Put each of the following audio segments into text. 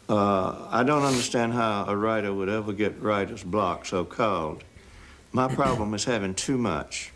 I don't understand how a writer would ever get writer's block, so-called. My problem is having too much.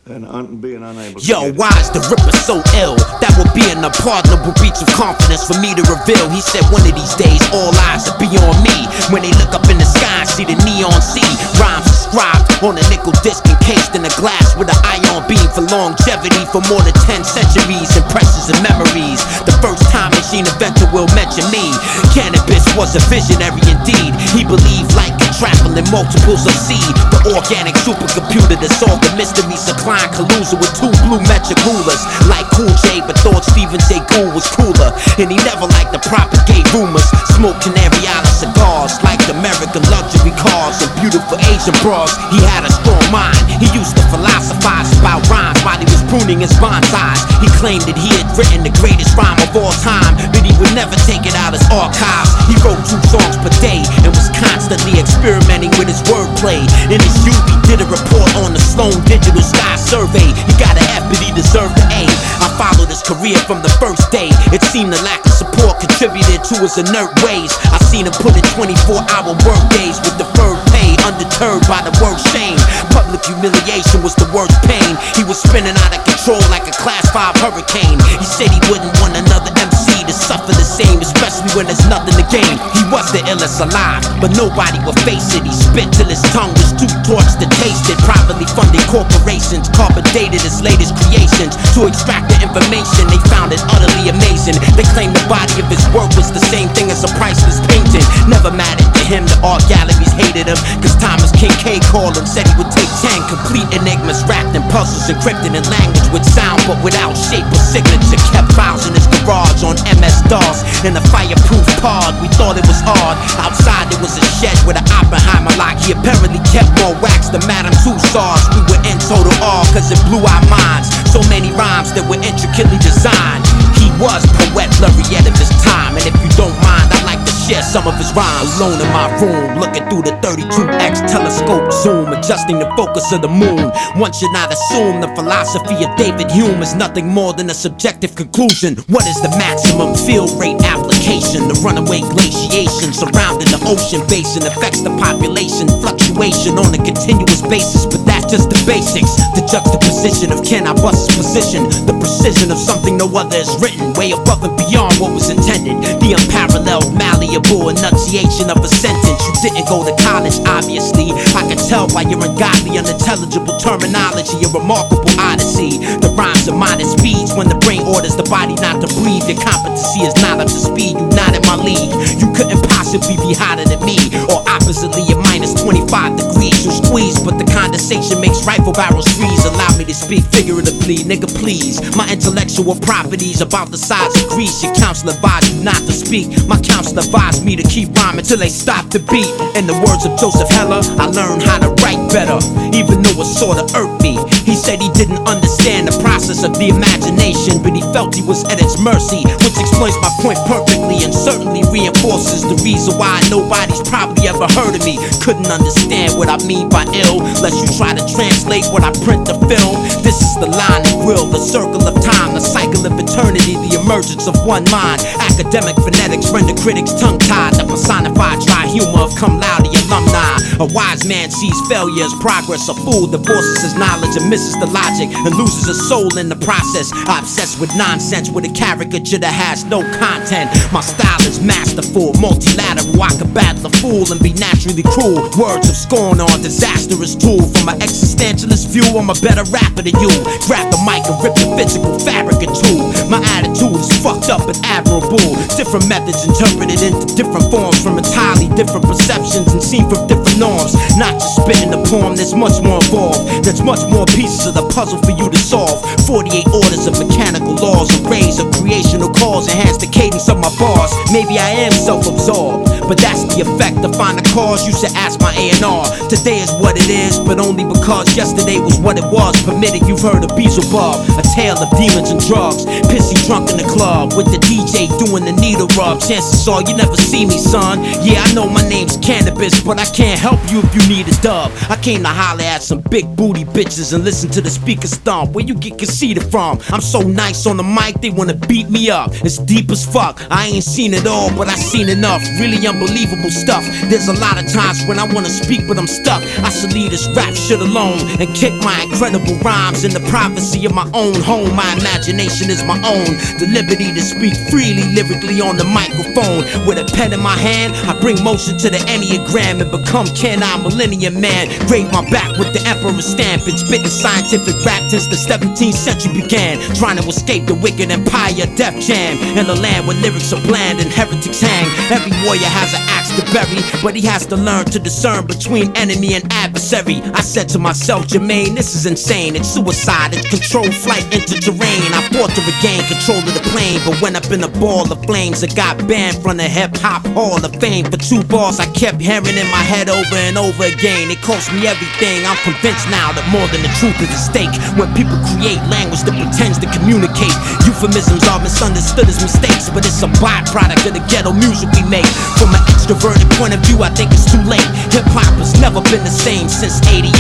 And being unable to Yo, why is the Ripper so ill? That would be an unpardonable breach of confidence for me to reveal. He said one of these days all eyes will be on me. When they look up in the sky and see the neon sea, rhymes inscribed on a nickel disc encased in a glass with an ion beam for longevity for more than 10 centuries. Impressions and memories. The first time machine inventor will mention me. Canibus was a visionary indeed. He believed like traveling multiples of C. The organic supercomputer that solved the mystery. Supplying Calusa with 2 blue metric rulers. Like Cool J, but thought Stephen J. Gould was cooler. And he never liked to propagate rumors. Smoke Canary Island cigars. Liked American luxury cars and beautiful Asian bras. He had a strong mind. He used to philosophize about rhymes while he was pruning his bonsais. He claimed that he had written the greatest rhyme of all time, but he would never take it out his archives. He wrote 2 songs per day and was constantly experimenting with his wordplay. In his youth, he did a report on the Sloan Digital Sky Survey. He got an F, but he deserved an A. I followed his career from the first day. It seemed the lack of support contributed to his inert ways. I seen him put in 24-hour work days with deferred pay, undeterred by the word shame. Public humiliation was the worst pain. He was spinning out of control like a class 5 hurricane. He said he wouldn't want another MC to suffer the same, especially when there's nothing to gain. He was the illest alive, but nobody would face it. He spit till his tongue was too torched to taste it. Privately funded corporations carbon dated his latest creations. To extract the information, they found it utterly amazing. They claimed the body of his work was the same thing as a priceless painting. Never mattered to him, the art galleries hated him, cause Thomas Kincaid called and said he would take 10 complete enigmas wrapped in puzzles, encrypted in language with sound but without shape or signature. Kept files in his garage on MS-DOS in a fireproof pod. We thought it was odd. Outside there was a shed with an Oppenheimer lock. He apparently kept more wax than Madame Tussauds. We were in total awe cause it blew our minds. So many rhymes that were intricately designed. He was Poet Laureate of his time, and if you don't mind, I'd like to share some of his rhymes. Alone in my room, looking through the 32X telescope zoom, adjusting the focus of the moon. One should not assume the philosophy of David Hume is nothing more than a subjective conclusion. What is the maximum field rate application? The runaway glaciation surrounding the ocean basin affects the population fluctuation on a continuous basis, but that's just the basics. The juxtaposition of Canibus' position, the precision of something no other has written, way above and beyond what was intended. The unparalleled, malleable enunciation of a sentence. You didn't go to college, obviously. I can tell by your ungodly, unintelligible terminology, a remarkable odyssey. The rhymes are modest speeds when the brain orders the body not to breathe. Your competency is not up to speed, you not in my league. You couldn't possibly be hotter than me, or oppositely at minus 25 degrees. You squeeze, but the condensation makes rifle barrels freeze. Allow me to speak figuratively, nigga please. My intellectual properties about the size of Greece. Your counselor advised you not to speak. My counselor advised me to keep rhyming till they stop the beat. In the words of Joseph Heller, I learned how to write better, even though it sorta irked me. He said he didn't understand the process of the imagination, but he felt he was at its mercy, which explains my point perfectly and certainly reinforces the reason why nobody's probably ever heard of me. Couldn't understand what I mean by ill, unless you try to translate what I print to film. This is the line and will, the circle of time, the cycle of eternity, the emergence of one mind. Academic phonetics render critics tongue-tied. The personified dry humor of cum laude alumni. A wise man sees failure as progress. A fool divorces his knowledge and misses the logic and loses his soul in the process. I obsess with nonsense with a caricature that has no content. My style is masterful, multilateral. I can battle a fool and be naturally cruel. Words of scorn are a disastrous tool. From an existentialist view, I'm a better rapper than you. Grab the mic and rip the physical fabric in two. My attitude is fucked up and admirable. Different methods interpreted into different forms, from entirely different perceptions and seen from different norms. Not just spitting the poem, there's much more involved. There's much more pieces of the puzzle for you to solve. 48 orders of mechanical laws, arrays of creational cause, enhance the cadence of my bars. Maybe I am self-absorbed, but that's the effect. To find a cause, you should ask my A&R. Today is what it is, but only because yesterday was what it was. Permitted, you've heard of Beelzebub, a tale of demons and drugs. Pissy drunk in the club with the DJ doing the needle rub. Chances are you never see me, son. Yeah, I know my name's Canibus, but but I can't help you if you need a dub. I came to holler at some big booty bitches and listen to the speakers thump. Where you get conceited from? I'm so nice on the mic, they wanna beat me up. It's deep as fuck, I ain't seen it all, but I seen enough. Really unbelievable stuff. There's a lot of times when I wanna speak, but I'm stuck. I should leave this rap shit alone and kick my incredible rhymes in the privacy of my own home. My imagination is my own. The liberty to speak freely, lyrically on the microphone. With a pen in my hand, I bring motion to the Enneagram and become Can-I Millennium Man. Grave my back with the Emperor stamp and spitting scientific rap since the 17th century began. Trying to escape the wicked empire, Def Jam, in a land where lyrics are bland and heretics hang. Every warrior has an axe to bury, but he has to learn to discern between enemy and adversary. I said to myself, Jermaine, this is insane. It's suicide, it's controlled flight into terrain. I fought to regain control of the plane, but went up in a ball of flames. It got banned from the hip-hop hall of fame. For 2 bars I kept hammering in my head over and over again. It cost me everything. I'm convinced now that more than the truth is at stake. When people create language that pretends to communicate, euphemisms are misunderstood as mistakes, but it's a byproduct of the ghetto music we make. From an extroverted point of view, I think it's too late. Hip-hop has never been the same since '88.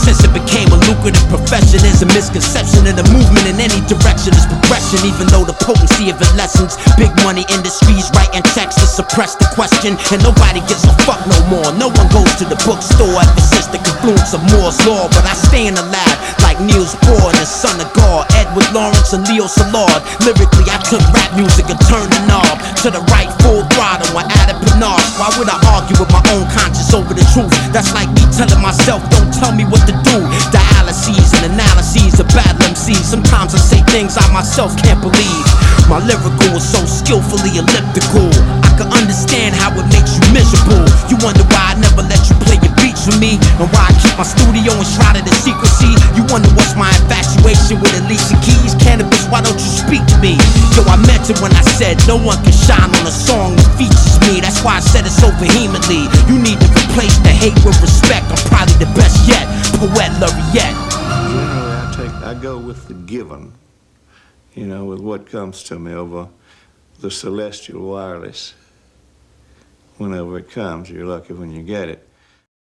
Since it became a lucrative profession, there's a misconception in the movement in any direction is progression, even though the potency of it lessens. Big money industries writing checks to suppress the question, and nobody gives a fuck no more. No one goes to the bookstore ever since the confluence of Moore's Law. But I stay in the lab like Niels Bohr and the son of God, Edward Lawrence and Leo Szilard. Lyrically, I took rap music and turned the knob to the right full throttle and added panache. Why would I argue with my own conscience over the truth? That's like me telling myself, don't tell me what to do. Dialyses and analyses of battle MCs. Sometimes I say things I myself can't believe. My lyrical is so skillfully elliptical. I can understand how it makes you miserable. You wonder why I never let you play your beats for me, and why I keep my studio enshrouded in secrecy. You wonder what's my infatuation with Alicia Keys. Canibus, why don't you speak to me? Yo, I meant it when I said no one can shine on a song that features me. That's why I said it so vehemently. You need to replace the hate with respect. I'm probably the best yet, Poet Laureate. Generally, I go with the given, you know, with what comes to me over the celestial wireless. Whenever it comes, you're lucky when you get it.